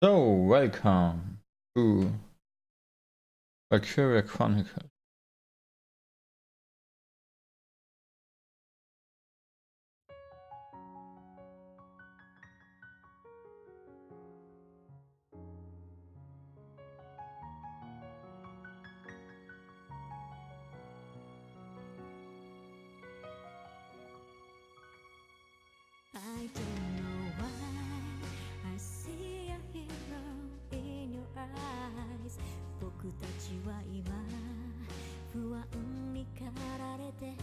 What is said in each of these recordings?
So, welcome to Valkyria Chronicles. I don't know why I see a hero in your eyes 僕たちは今不安に駆られて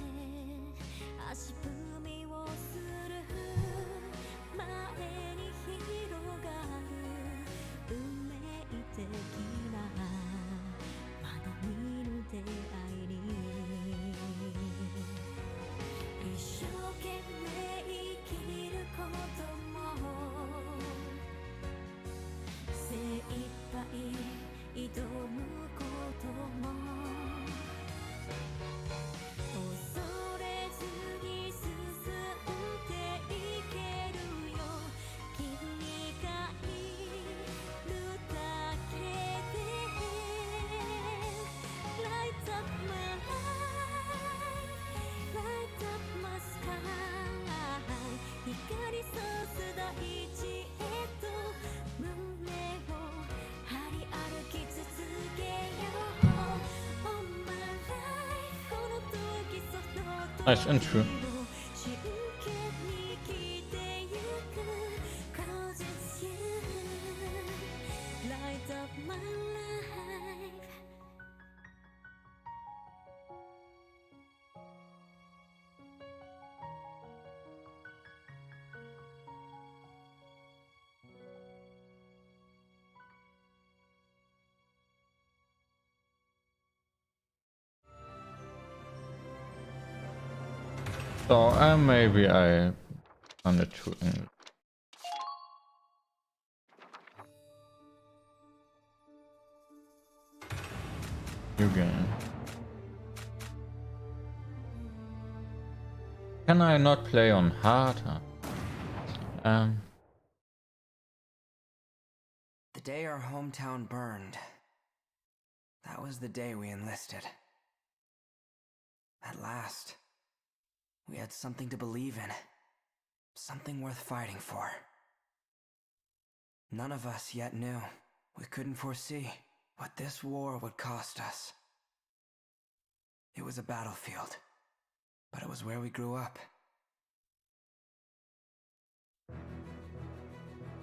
足踏みをする前に広がる運命的なまだ見ぬ出会いに一生懸命生きることも精一杯挑むことも恐れずに進んでいけるよ君がいるだけで Light up my life Light up my sky 光さす大地へと胸を張り歩き続けよう All my life この時その時 Nice intro. 真剣に生きてゆく Cause it's you Light up my life So, maybe I on it to English. New game. Can I not play on hard? The day our hometown burned, that was the day we enlisted. At last, we had something to believe in, something worth fighting for. None of us yet knew, we couldn't foresee what this war would cost us. It was a battlefield, but it was where we grew up.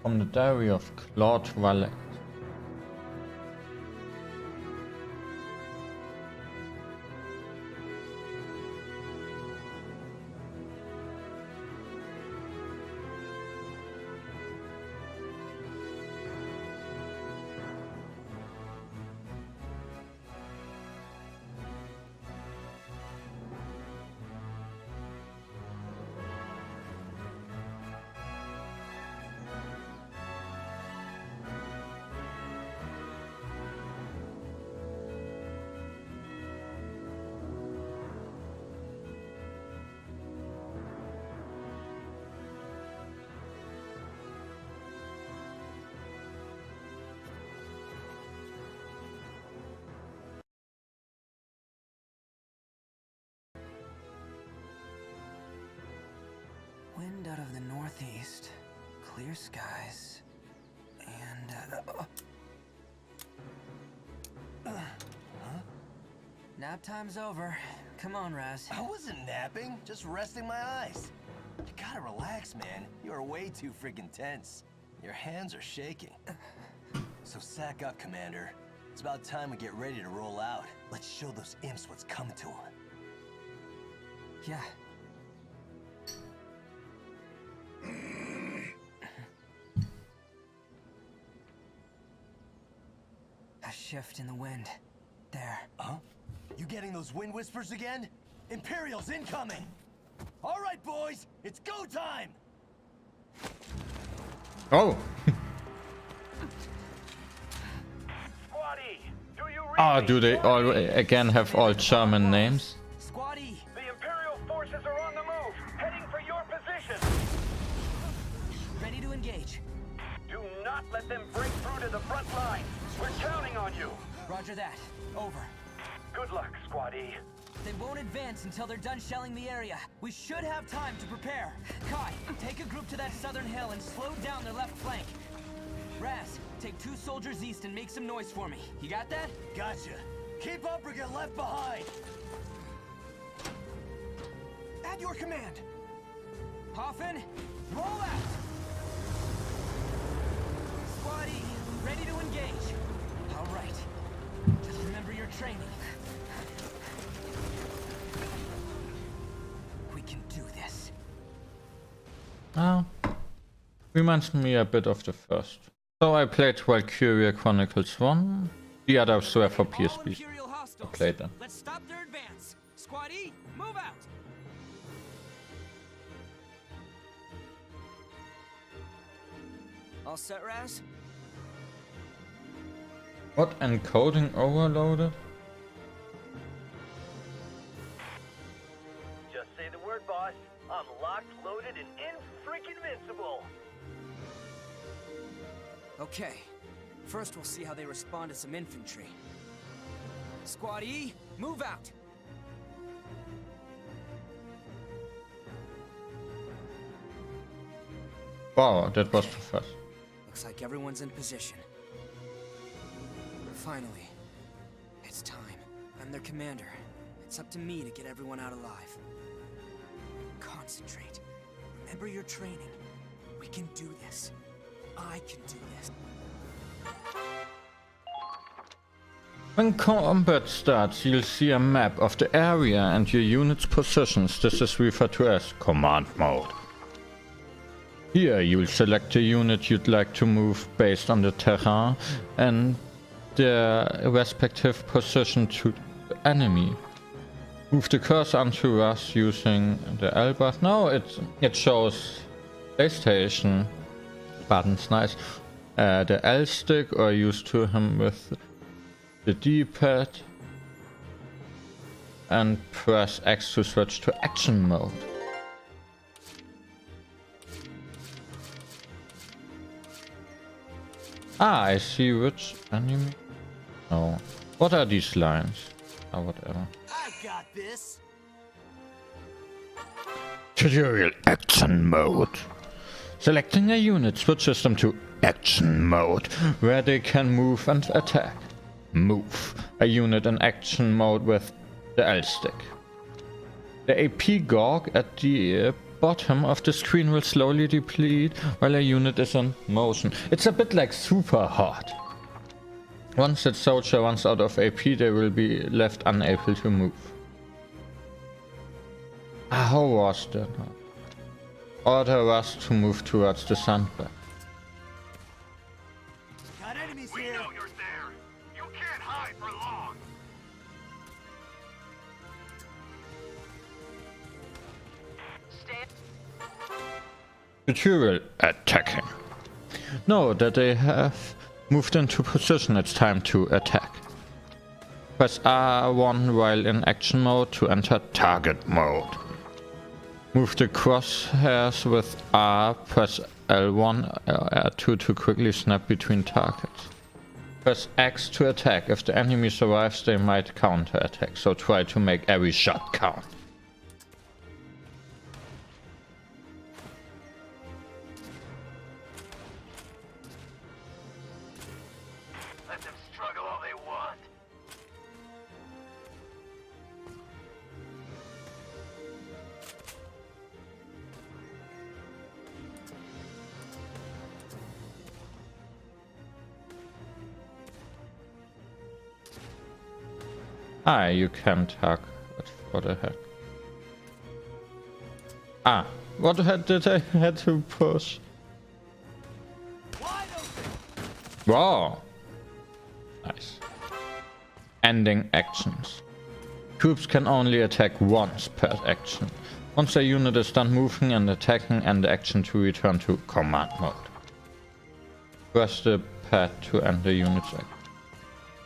From the diary of Claude Valette. Wind out of the northeast, clear skies, and nap time's over. Come on, Raz. I wasn't napping, just resting my eyes. You gotta relax, man. You are way too freaking tense. Your hands are shaking. So sack up, Commander. It's about time we get ready to roll out. Let's show those imps what's coming to them. Yeah. A shift in the wind. There. Huh? You getting those wind whispers again? Imperials incoming! All right, boys, it's go time! Oh! Squatty, do you read Ah, me? do they all again have all German names? Squatty! The Imperial forces are on the move, heading for your position. Ready to engage. Do not let them break through Roger that. Over. Good luck, Squad E. They won't advance until they're done shelling the area. We should have time to prepare. Kai, take a group to that southern hill and slow down their left flank. Raz, take 2 soldiers east and make some noise for me. You got that? Gotcha. Keep up or get left behind. At your command. Hoffman, roll out! Squad E, ready to engage. All right. Just remember your training. We can do this. Ah, reminds me a bit of the first. So I played Valkyria Chronicles 1. The others were for All PSP. Imperial hostiles. I played them. Let's stop their advance. Squad E, move out! All set, Raz? What, encoding overloaded? Just say the word, boss. I'm locked, loaded, and in-freaking-vincible. Okay. First, we'll see how they respond to some infantry. Squad E, move out! Wow, that was too fast. Looks like everyone's in position. Finally. It's time. I'm their commander. It's up to me to get everyone out alive. Concentrate. Remember your training. We can do this. I can do this. When combat starts, you'll see a map of the area and your unit's positions. This is referred to as command mode. Here you'll select the unit you'd like to move based on the terrain and their respective position to the enemy. Move the cursor onto us using the L button. No, it shows PlayStation buttons, nice. The L stick, or use to him with the D-pad, and press X to switch to action mode. Ah, I see which enemy. No. What are these lines? Ah, whatever. I got this. Tutorial action mode. Selecting a unit switches them to action mode, where they can move and attack. Move a unit in action mode with the L stick. The AP Gorg at the bottom of the screen will slowly deplete while a unit is in motion. It's a bit like super hot. Once that soldier runs out of AP, they will be left unable to move. How was that? Order us to move towards the sandbag. Got enemies We here. know you're there. You can't hide for long. Tutorial attacking. Now that they have moved into position, it's time to attack. Press R1 while in action mode to enter target mode. Move the crosshairs with R, press L1, R2 to quickly snap between targets. Press X to attack. If the enemy survives, they might counter-attack, so try to make every shot count. Let them struggle all they want. Ah, you can't hack. What the heck? Ah, what the heck did I had to push? Wide open. Wow. Nice. Ending actions. Troops can only attack once per action. Once a unit is done moving and attacking, end the action to return to command mode. Press the pad to end the unit's action.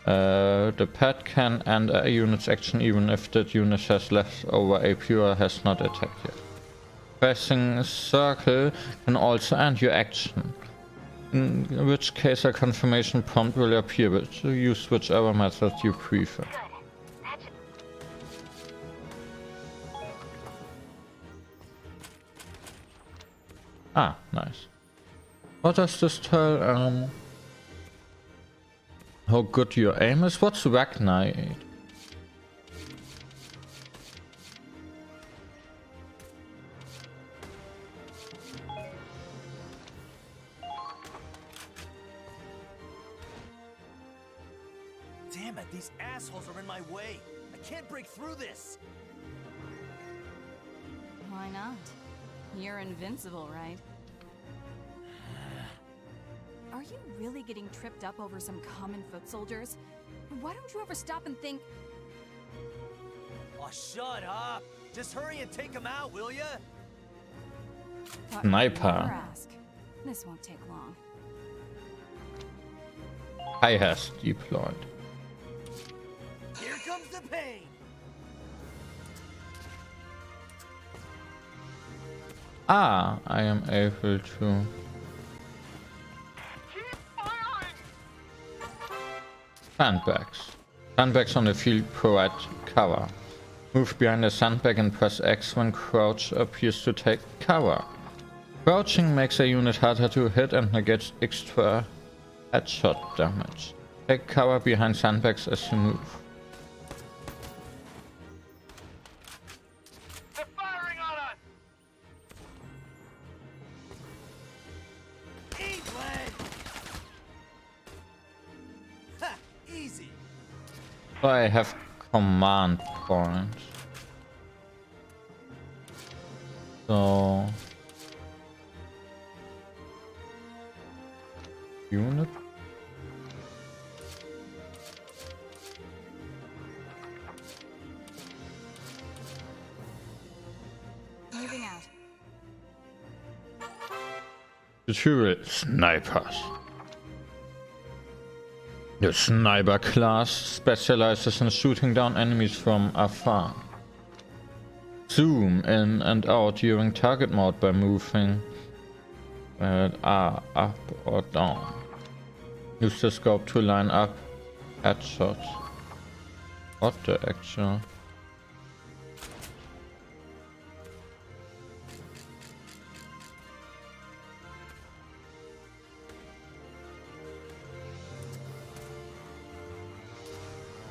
The pad can end a unit's action even if that unit has leftover AP or has not attacked yet. Pressing circle can also end your action. in which case a confirmation prompt will appear, but use whichever method you prefer. Ah, nice. What does this tell? How good your aim is? What's Ragnite? Damn it, these assholes are in my way. I can't break through this. Why not? You're invincible, right? Are you really getting tripped up over some common foot soldiers? Why don't you ever stop and think... Oh, shut up. Just hurry and take them out, will ya? Sniper. Ask. This won't take long. I has deployed. Here comes the pain. Ah, I am able to. Sandbags. Sandbags on the field provide cover. Move behind a sandbag and press X when crouch appears to take cover. Crouching makes a unit harder to hit and negates extra headshot damage. Take cover behind sandbags as you move. They're firing on us! Eat lead. Ha! Easy. So I have command points. So unit. Moving out. Tutorial snipers. The sniper class specializes in shooting down enemies from afar. Zoom in and out during target mode by moving R up or down. Use the scope to line up headshots. What the actual?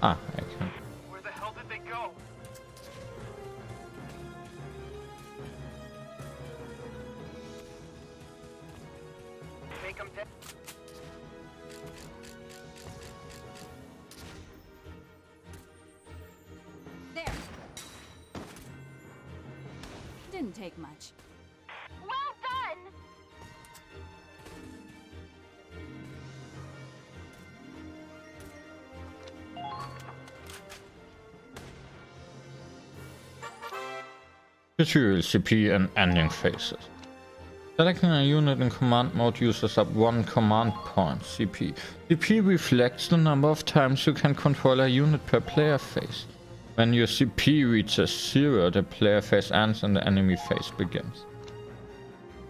Ah, I can. Where the hell did they go? Take them down. There. Didn't take much. Well done! Tutorial CP and ending phases. Selecting a unit in command mode uses up 1 command point CP. CP reflects the number of times you can control a unit per player phase. When your CP reaches 0, the player phase ends and the enemy phase begins.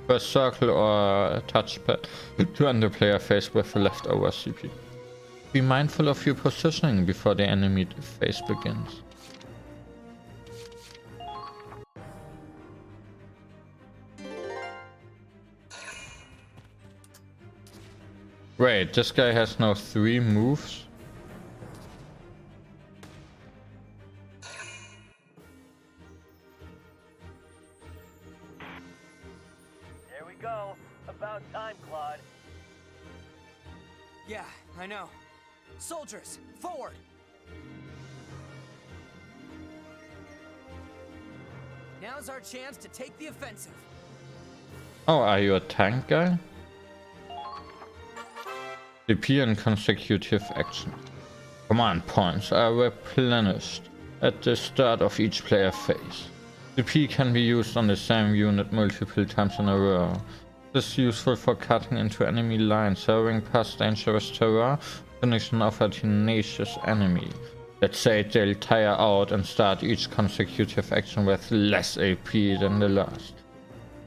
Press circle or touchpad to end the player phase with the leftover CP. Be mindful of your positioning before the enemy phase begins. Wait, this guy has now 3 moves? There we go. About time, Claude. Yeah, I know. Soldiers, forward! Now's our chance to take the offensive. Oh, are you a tank guy? CP and consecutive action. Command points are replenished at the start of each player phase. CP can be used on the same unit multiple times in a row. This is useful for cutting into enemy lines, hurrying past dangerous terrain, finishing off a tenacious enemy. Let's say they'll tire out and start each consecutive action with less AP than the last.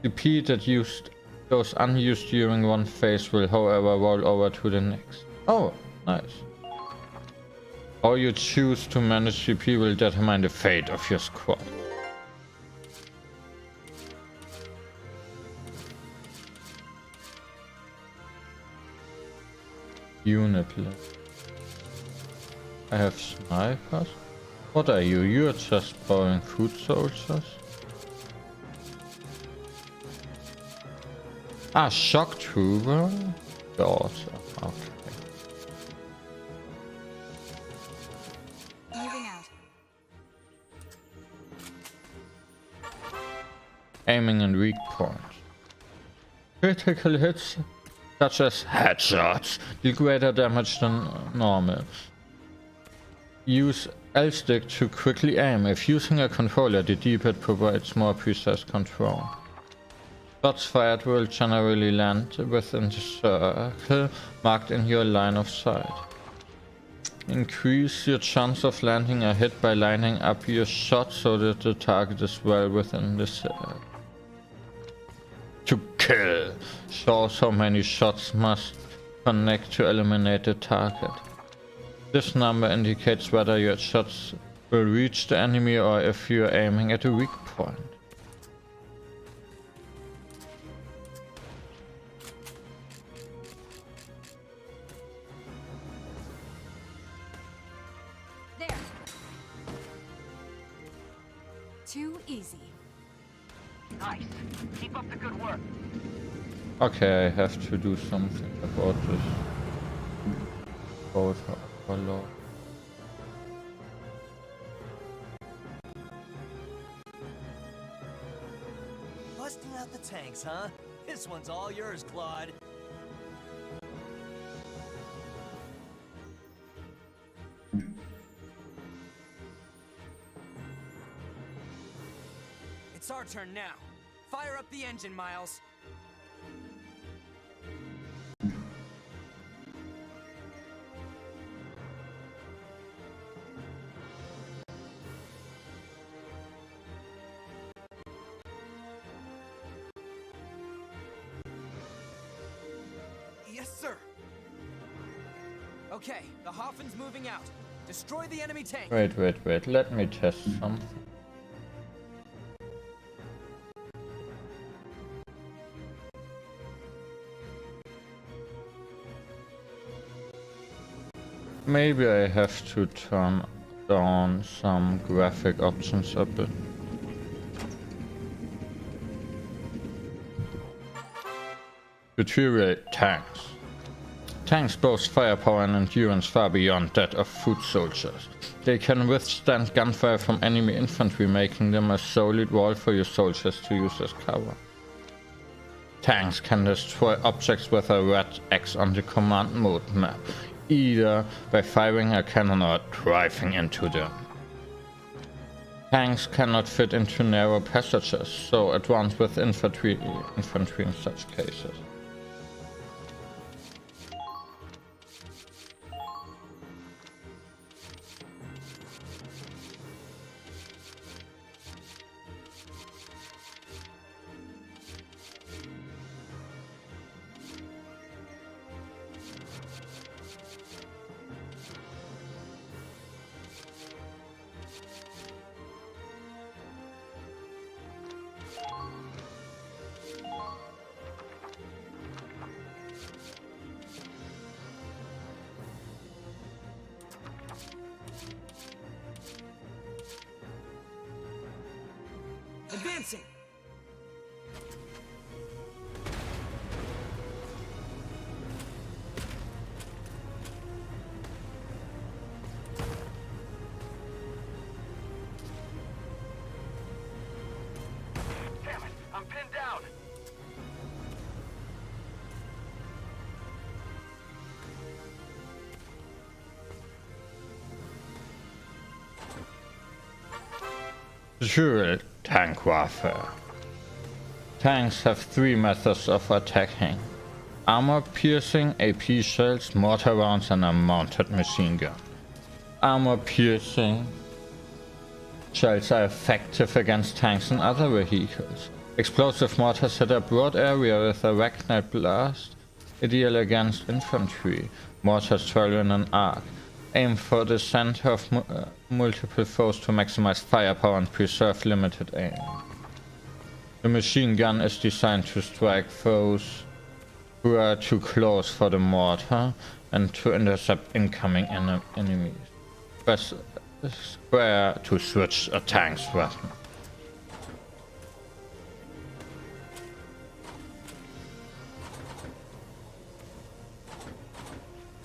CP that used Those unused during one phase will however roll over to the next. Oh, nice. How you choose to manage GP will determine the fate of your squad. Unit list. I have snipers. What are you? You're just boring foot soldiers? Ah, shock trooper? Daughter. Okay. Moving out. Aiming and weak points. Critical hits, such as headshots, deal greater damage than normal. Use L-stick to quickly aim. If using a controller, the D-pad provides more precise control. Shots fired will generally land within the circle marked in your line of sight. Increase your chance of landing a hit by lining up your shot so that the target is well within the circle. To kill. Shows how many shots must connect to eliminate the target. This number indicates whether your shots will reach the enemy or if you are aiming at a weak point. There. Too easy. Nice. Keep up the good work. Okay, I have to do something about this. Both are low. Busting out the tanks, huh? This one's all yours, Claude. It's our turn now. Fire up the engine, Miles. Yes, sir. Okay, the Hoffen's moving out. Destroy the enemy tank. Wait, let me test something. Maybe I have to turn down some graphic options a bit. Tutorial tanks. Tanks boast firepower and endurance far beyond that of foot soldiers. They can withstand gunfire from enemy infantry, making them a solid wall for your soldiers to use as cover. Tanks can destroy objects with a red X on the command mode map, either by firing a cannon or driving into them. Tanks cannot fit into narrow passages, so advance with infantry in such cases. Advancing. Damn it, I'm pinned down. Dual tank warfare. Tanks have three methods of attacking: armor piercing, AP shells, mortar rounds, and a mounted machine gun. Armor piercing shells are effective against tanks and other vehicles. Explosive mortars hit a broad area with a Ragnite blast, ideal against infantry. Mortars travel in an arc. Aim for the center of multiple foes to maximize firepower and preserve limited aim. The machine gun is designed to strike foes who are too close for the mortar and to intercept incoming enemies. Press square to switch a tank's weapon.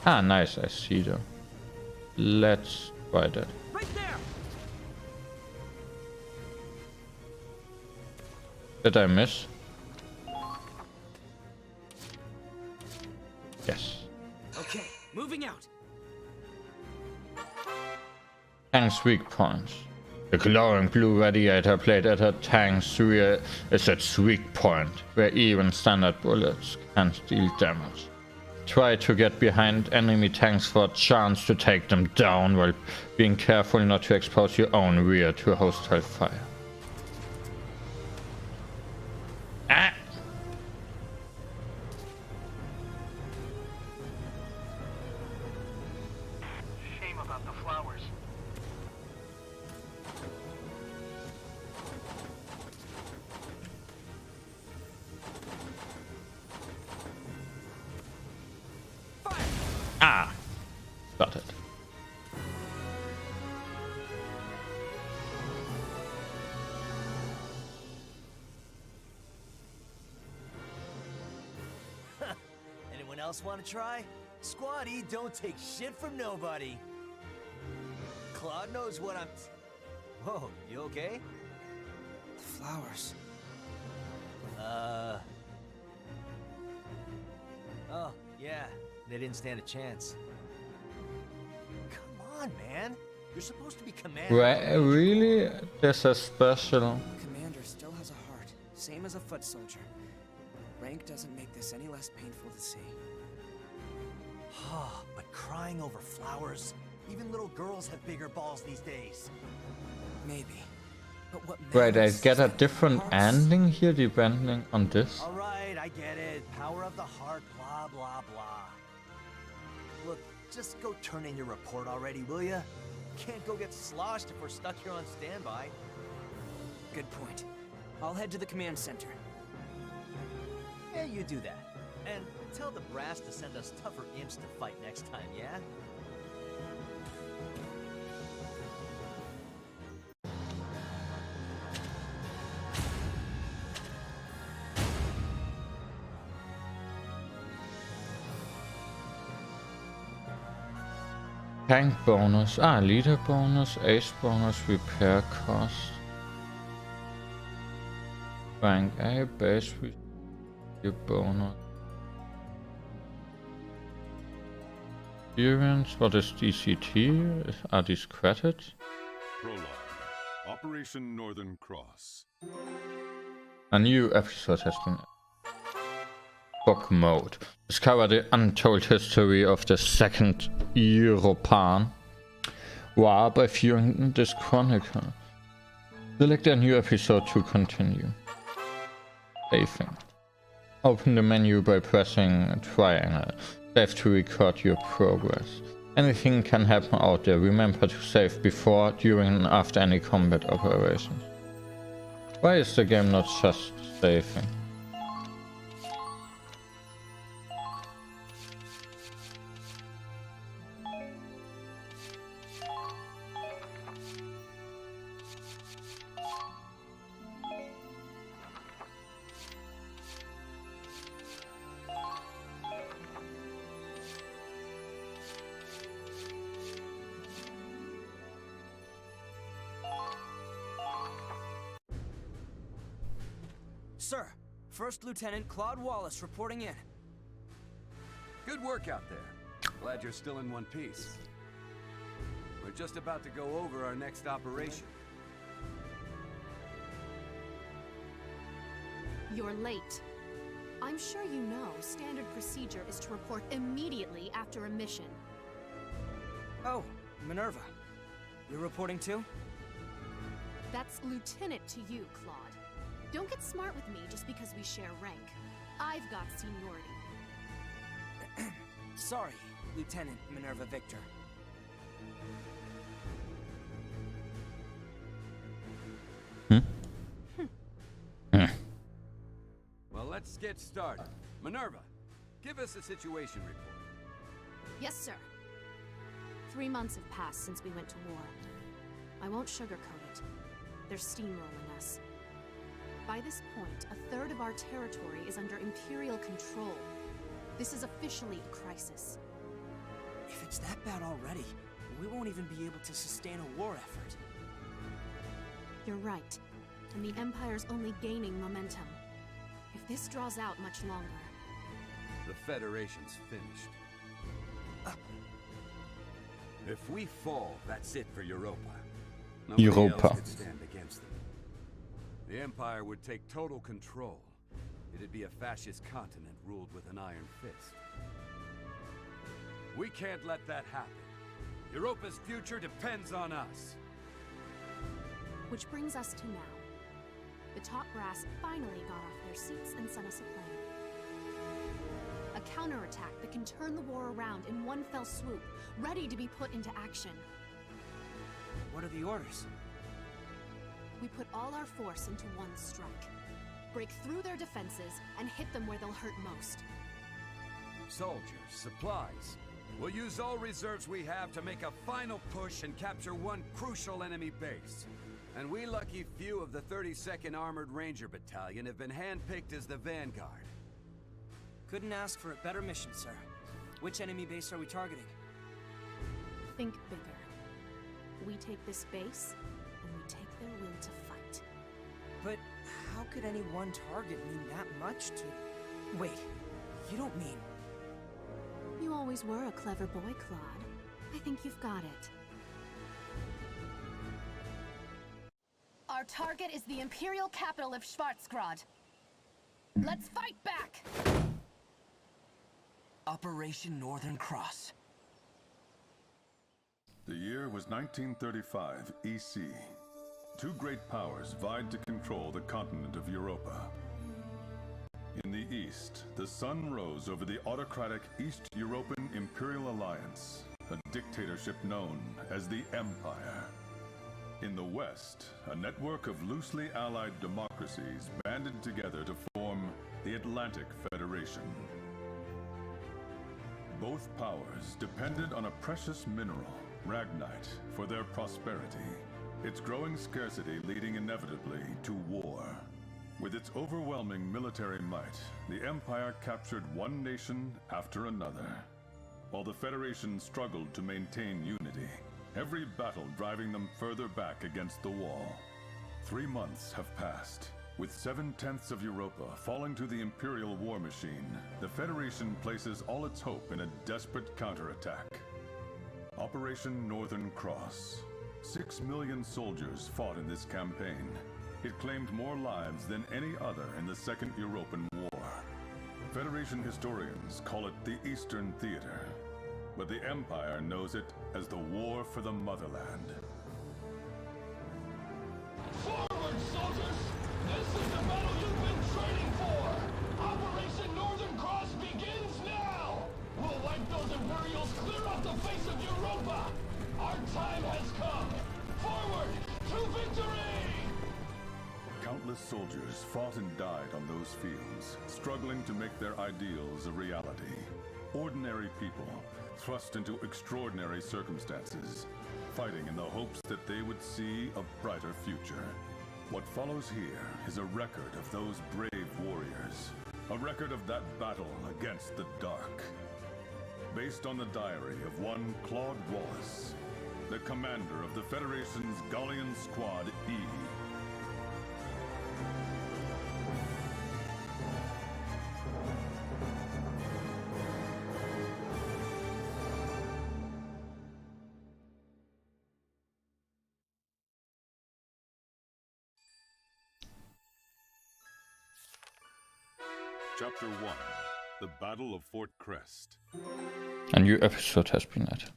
Ah, nice, I see them. Let's try that. Right there! Did I miss? Yes. Okay, moving out. Tank's weak points. The glowing blue radiator plate at a tank's rear is its weak point, where even standard bullets can deal damage. Try to get behind enemy tanks for a chance to take them down while being careful not to expose your own rear to hostile fire. Ah! Shame about the flowers. Ah! Got it. Anyone else want to try? Squatty, don't take shit from nobody. Claude knows what I'm... Whoa, you okay? The flowers. Oh, yeah. They didn't stand a chance. Come on, man. You're supposed to be commander. Really? This is special. Commander still has a heart, same as a foot soldier. Rank doesn't make this any less painful to see. But crying over flowers? Even little girls have bigger balls these days. Maybe. But what Right, I matters get is a that different hearts- ending here depending on this. Alright, I get it. Power of the heart, blah, blah, blah. Look, just go turn in your report already, will ya? Can't go get sloshed if we're stuck here on standby. Good point. I'll head to the command center. Yeah, you do that. And tell the brass to send us tougher imps to fight next time, yeah? Tank bonus, leader bonus, ace bonus, repair cost. Rank A, base repair bonus. Experience, what is DCT? Are these credits? Prologue. Operation Northern Cross. A new episode has been book mode. Discover the untold history of the second Europan War by viewing this chronicle. Select a new episode to continue. Saving. Open the menu by pressing triangle. Save to record your progress. Anything can happen out there. Remember to save before, during and after any combat operations. Why is the game not just saving? Sir, First Lieutenant Claude Wallace reporting in. Good work out there. Glad you're still in one piece. We're just about to go over our next operation. You're late. I'm sure you know standard procedure is to report immediately after a mission. Oh, Minerva. You're reporting too? That's lieutenant to you, Claude. Don't get smart with me just because we share rank. I've got seniority. Sorry, Lieutenant Minerva Victor. Well, let's get started. Minerva, give us a situation report. Yes, sir. 3 months have passed since we went to war. I won't sugarcoat it. They're steamrolling us. By this point, a third of our territory is under Imperial control. This is officially a crisis. If it's that bad already, we won't even be able to sustain a war effort. You're right. And the Empire's only gaining momentum. If this draws out much longer... The Federation's finished. If we fall, that's it for Europa. Nobody Europa. else could stand against them. The Empire would take total control. It'd be a fascist continent ruled with an iron fist. We can't let that happen. Europa's future depends on us. Which brings us to now. The top brass finally got off their seats and sent us a plan. A counterattack that can turn the war around in one fell swoop, ready to be put into action. What are the orders? We put all our force into one strike. Break through their defenses and hit them where they'll hurt most. Soldiers, supplies. We'll use all reserves we have to make a final push and capture one crucial enemy base. And we lucky few of the 32nd Armored Ranger Battalion have been handpicked as the vanguard. Couldn't ask for a better mission, sir. Which enemy base are we targeting? Think bigger. We take this base, and we take their will to fight. But how could any one target mean that much to... Wait, you don't mean... You always were a clever boy, Claude. I think you've got it. Our target is the Imperial capital of Schwarzgrad. Let's fight back! Operation Northern Cross. The year was 1935 EC. Two great powers vied to control the continent of Europa. In the east, the sun rose over the autocratic East European Imperial Alliance, a dictatorship known as the Empire. In the west, a network of loosely allied democracies banded together to form the Atlantic Federation. Both powers depended on a precious mineral, Ragnite, for their prosperity, its growing scarcity leading inevitably to war. With its overwhelming military might, the Empire captured one nation after another, while the Federation struggled to maintain unity, every battle driving them further back against the wall. 3 months have passed. With 7/10 of Europa falling to the Imperial war machine, the Federation places all its hope in a desperate counterattack. Operation Northern Cross. 6 million soldiers fought in this campaign. It claimed more lives than any other in the Second European War. Federation historians call it the Eastern Theater, but the Empire knows it as the War for the Motherland. Forward, soldiers! This is the battle you've been training for! Operation Northern Cross begins now! We'll wipe those Imperials clear off the face of Europa! Our time has come! Forward to victory! Countless soldiers fought and died on those fields, struggling to make their ideals a reality. Ordinary people, thrust into extraordinary circumstances, fighting in the hopes that they would see a brighter future. What follows here is a record of those brave warriors, a record of that battle against the dark. Based on the diary of one Claude Wallace, the commander of the Federation's Gallian Squad E. Chapter 1. The Battle of Fort Crest. A new episode has been added.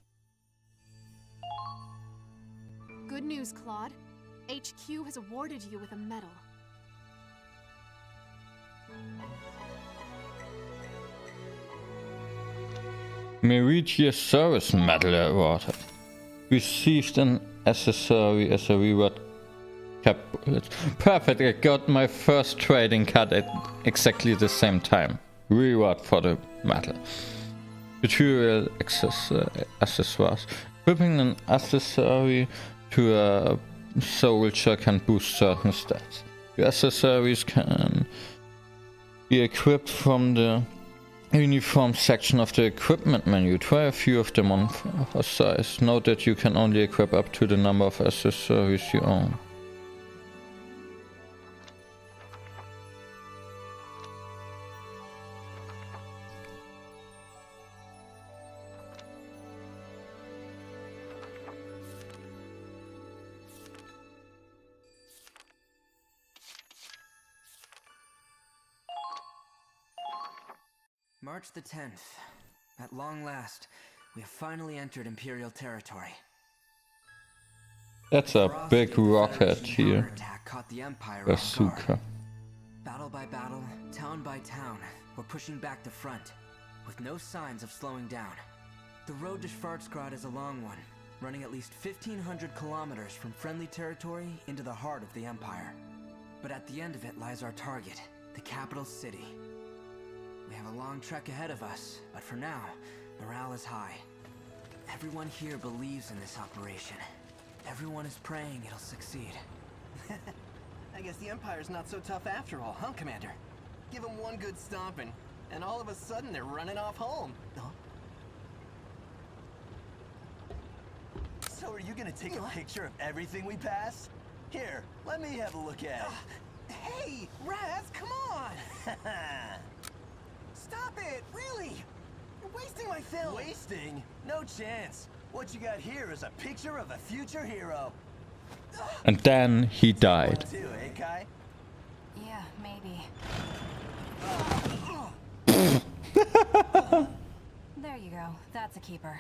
Good news, Claude. HQ has awarded you with a medal. Meridian Service Medal awarded. Received an accessory as a reward. Cap bullets. Perfect, I got my first trading card at exactly the same time. Reward for the medal. Material accessories. Equipping an accessory to a soldier can boost certain stats. The accessories can be equipped from the uniform section of the equipment menu. Try a few of them on for size. Note that you can only equip up to the number of accessories you own. March the 10th. At long last, we have finally entered Imperial territory. That's a big rocket here. Counterattack caught the Empire off Bazooka. guard. Battle by battle, town by town, we're pushing back the front, with no signs of slowing down. The road to Schwarzgrad is a long one, running at least 1,500 kilometers from friendly territory into the heart of the Empire. But at the end of it lies our target, the capital city. We have a long trek ahead of us, but for now, morale is high. Everyone here believes in this operation. Everyone is praying it'll succeed. I guess the Empire's not so tough after all, huh, Commander? Give them one good stomping, and all of a sudden they're running off home. Huh? So are you gonna take a picture of everything we pass? Here, let me have a look at it. Hey, Raz, come on! Stop it, really! You're wasting my film! Wasting? No chance. What you got here is a picture of a future hero. And then he died. Too, eh, Kai? Yeah, maybe. There you go. That's a keeper.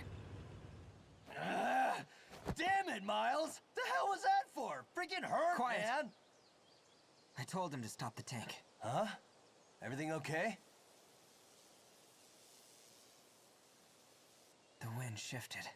Damn it, Miles! The hell was that for? Freaking hurt, Quiet. man! I told him to stop the tank. Huh? Everything okay? The wind shifted.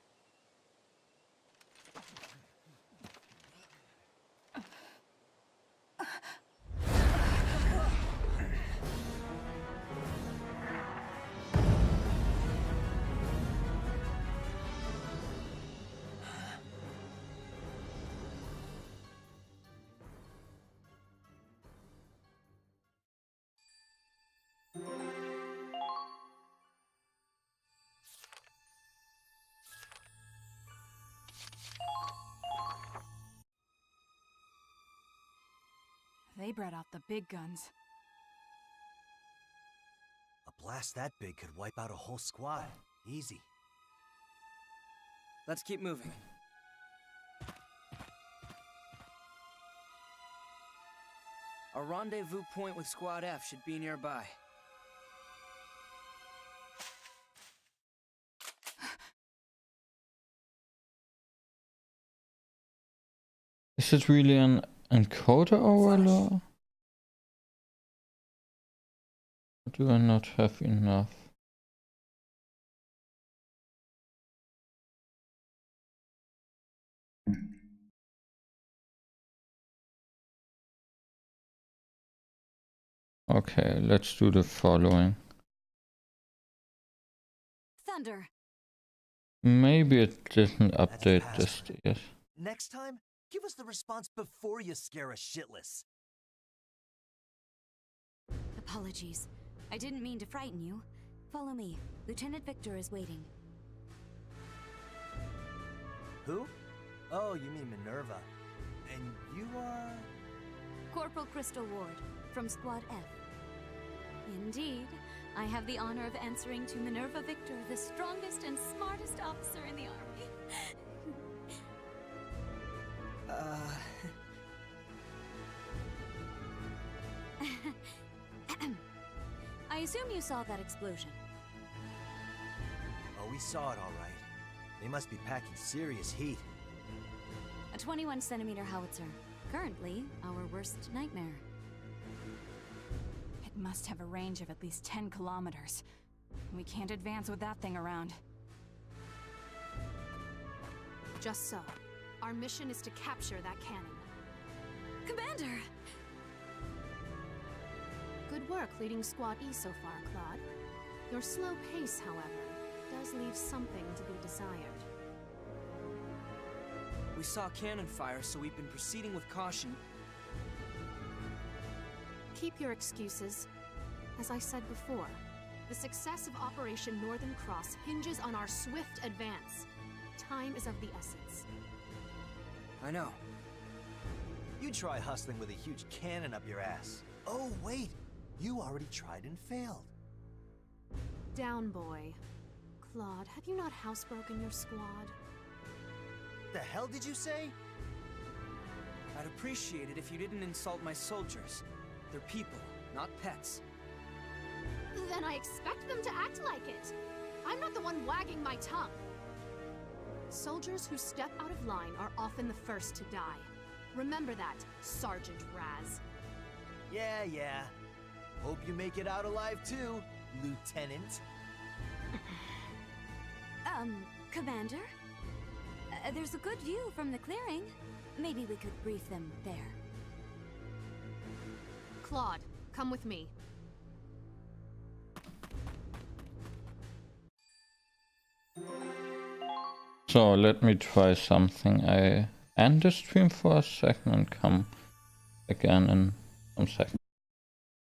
They brought out the big guns. A blast that big could wipe out a whole squad. Easy. Let's keep moving. Our rendezvous point with Squad F should be nearby. Is it really an encoder overlord? Or do I not have enough? Okay, let's do the following. Thunder! Maybe it didn't update this yet. Next time, give us the response before you scare us shitless. Apologies. I didn't mean to frighten you. Follow me. Lieutenant Victor is waiting. Who? Oh, you mean Minerva. And you are... Corporal Crystal Ward, from Squad F. Indeed. I have the honor of answering to Minerva Victor, the strongest and smartest officer in the army. I assume you saw that explosion. Oh, we saw it all right. They must be packing serious heat. A 21-centimeter howitzer. Currently, our worst nightmare. It Must have a range of at least 10 kilometers. We can't advance with that thing around. Just so. Our mission is to capture that cannon. Commander! Good work leading Squad E so far, Claude. Your slow pace, however, does leave something to be desired. We saw cannon fire, so we've been proceeding with caution. Keep your excuses. As I said before, the success of Operation Northern Cross hinges on our swift advance. Time is of the essence. I know. You try hustling with a huge cannon up your ass. Oh, wait! You already tried and failed. Down, boy. Claude, have you not housebroken your squad? The hell did you say? I'd appreciate it if you didn't insult my soldiers. They're people, not pets. Then I expect them to act like it. I'm not the one wagging my tongue. Soldiers who step out of line are often the first to die. Remember that, Sergeant Raz. Yeah. Hope you make it out alive too, Lieutenant. Commander? There's a good view from the clearing. Maybe we could brief them there. Claude, come with me. So let me try something. I end the stream for a second and come again in some seconds.